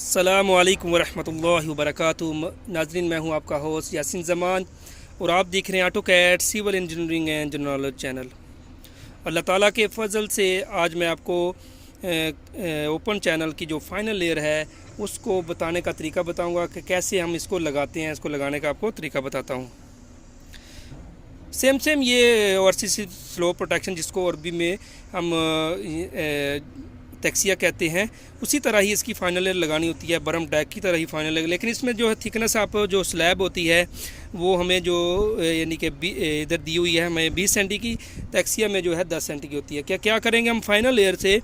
अस्सलामु अलैकुम वरहमतुल्लाहि वबरकातुहू। नाज़रीन, मैं हूं आपका होस्ट यासीन ज़मान और आप देख रहे हैं AutoCAD civil engineering and general knowledge channel. अल्लाह ताला के फ़ज़ल से आज मैं आपको ओपन चैनल की जो फ़ाइनल लेयर है उसको बताने का तरीका बताऊंगा कि कैसे हम इसको लगाते हैं। इसको लगाने का आपको तरीका बताता हूं। सेम ये ओवरसीज फ्लो प्रोटेक्शन, जिसको अरबी में हम तक्सिया कहते हैं, उसी तरह ही इसकी फाइनल लेयर लगानी होती है, बरम टैग की तरह ही फाइनल लेयर। लेकिन इसमें जो है थिकनेस आप जो स्लैब होती है वो हमें जो यानी कि इधर दी हुई है हमें 20 सेंटी की, तक्सिया में जो है 10 सेंटी की होती है। क्या करेंगे हम फाइनल लेयर से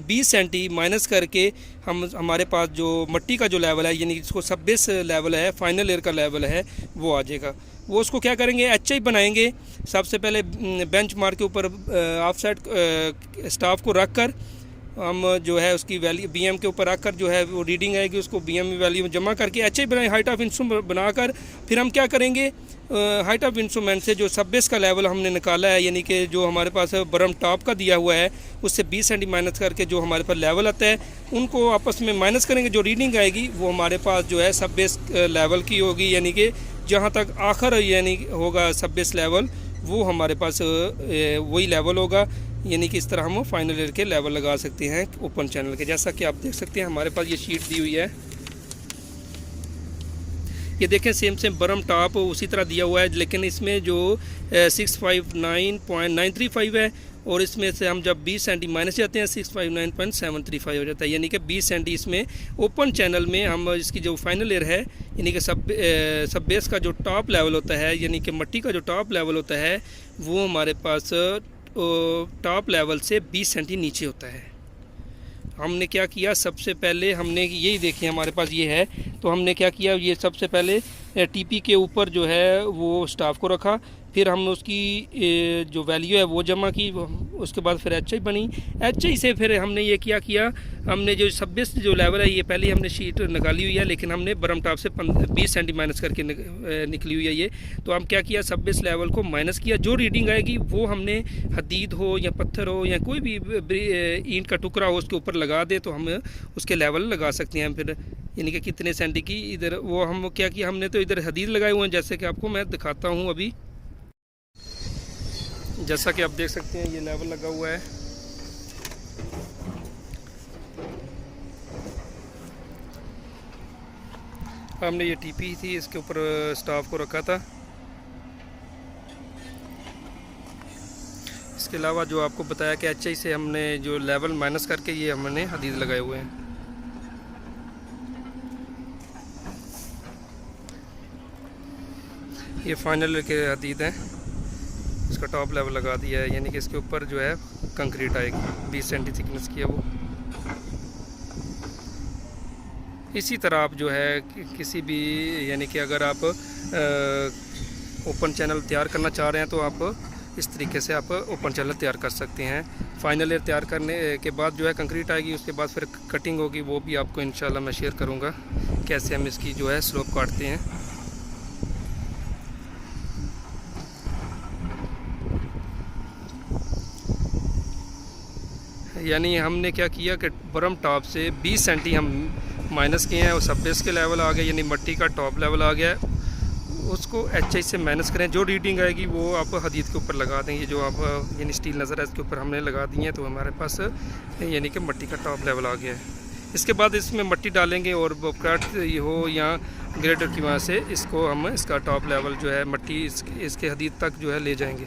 20 सेंटी माइनस करके हमारे पास जो मिट्टी का जो लेवल है, यानी जिसको सब बेस लेवल है, फाइनल लेयर का लेवल है, वो आ जाएगा। वो उसको क्या करेंगे, HI बनाएंगे। सबसे पहले बेंच मार्क के ऊपर ऑफ साइड स्टाफ को रख कर हम जो है उसकी वैल्यू BM के ऊपर रख कर जो है वो रीडिंग आएगी, उसको BM वैल्यू में जमा करके HI बनाए, हाइट ऑफ इंस्ट्रूमेंट बनाकर फिर हम क्या करेंगे, हाइट ऑफ इंस्ट्रूमेंट से जो सब बेस का लेवल हमने निकाला है, यानी कि जो हमारे पास बरम टॉप का दिया हुआ है, उससे 20 सेंटी माइनस करके जो हमारे पास लेवल आता है उनको आपस में माइनस करेंगे। जो रीडिंग आएगी वो हमारे पास जो है सब बेस लेवल की होगी, यानी कि जहाँ तक आखिर यानी होगा सब बेस लेवल, वो हमारे पास वही लेवल होगा। यानी कि इस तरह हम फाइनल ईयर के लेवल लगा सकते हैं ओपन चैनल के। जैसा कि आप देख सकते हैं हमारे पास ये शीट दी हुई है, ये देखें सेम बरम टॉप उसी तरह दिया हुआ है, लेकिन इसमें जो 659.935 है और इसमें से हम जब 20 सेंटी माइनस जाते हैं 659.735 हो जाता है। यानी कि 20 सेंटी इसमें ओपन चैनल में हम इसकी जो फाइनल ईयर है, यानी कि सब बेस का जो टॉप लेवल होता है, यानी कि मिट्टी का जो टॉप लेवल होता है, वो हमारे पास टॉप लेवल से 20 सेंटी नीचे होता है। हमने क्या किया, सबसे पहले हमने यही देखिए हमारे पास ये है, तो हमने क्या किया, ये सबसे पहले TP के ऊपर जो है वो स्टाफ को रखा, फिर हम उसकी जो वैल्यू है वो जमा की, उसके बाद फिर HI बनी। HI से फिर हमने ये किया, हमने जो सब बेस जो लेवल है, ये पहले ही हमने शीट निकाली हुई है, लेकिन हमने बरम टॉप से 20 सेंटी माइनस करके निकली हुई है ये। तो हम क्या किया, सब बेस लेवल को माइनस किया। जो रीडिंग आएगी वो हमने हदीद हो या पत्थर हो या कोई भी ईंट का टुकड़ा हो उसके ऊपर लगा दे तो हम उसके लेवल लगा सकते हैं। फिर यानी कि कितने सेंटी की इधर वो हम क्या किया, हमने तो इधर हदीद लगाए हुए हैं, जैसे कि आपको मैं दिखाता हूँ अभी। जैसा कि आप देख सकते हैं ये लेवल लगा हुआ है। हमने ये TP थी, इसके ऊपर स्टाफ को रखा था। इसके अलावा जो आपको बताया कि HI से हमने जो लेवल माइनस करके ये हमने हदीद लगाए हुए हैं। ये फाइनल के हदीद हैं, इसका टॉप लेवल लगा दिया है, यानी कि इसके ऊपर जो है कंक्रीट आएगी, 20 सेंटी थिकनेस की है वो। इसी तरह आप जो है किसी भी, यानी कि अगर आप ओपन चैनल तैयार करना चाह रहे हैं तो आप इस तरीके से आप ओपन चैनल तैयार कर सकते हैं। फाइनल ईयर तैयार करने के बाद जो है कंक्रीट आएगी, उसके बाद फिर कटिंग होगी, वो भी आपको इंशाल्लाह मैं शेयर करूँगा कैसे हम इसकी जो है स्लोप काटते हैं। यानी हमने क्या किया कि बरम टॉप से 20 सेंटी हम माइनस किए हैं और सब बेस के लेवल आ गए, यानी मिट्टी का टॉप लेवल आ गया है। उसको HI से माइनस करें, जो रीडिंग आएगी वो आप हदीद के ऊपर लगा देंगे। जो आप यानी स्टील नज़र है इसके ऊपर हमने लगा दी है, तो हमारे पास यानी कि मिट्टी का टॉप लेवल आ गया है। इसके बाद इसमें मिट्टी डालेंगे और कट हो या ग्रेडर की वजह से इसको हम इसका टॉप लेवल जो है मिट्टी इसके हदीद तक जो है ले जाएंगे।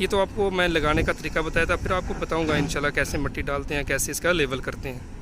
ये तो आपको मैं लगाने का तरीका बताया था, फिर आपको बताऊंगा इंशाल्लाह कैसे मिट्टी डालते हैं, कैसे इसका लेवल करते हैं।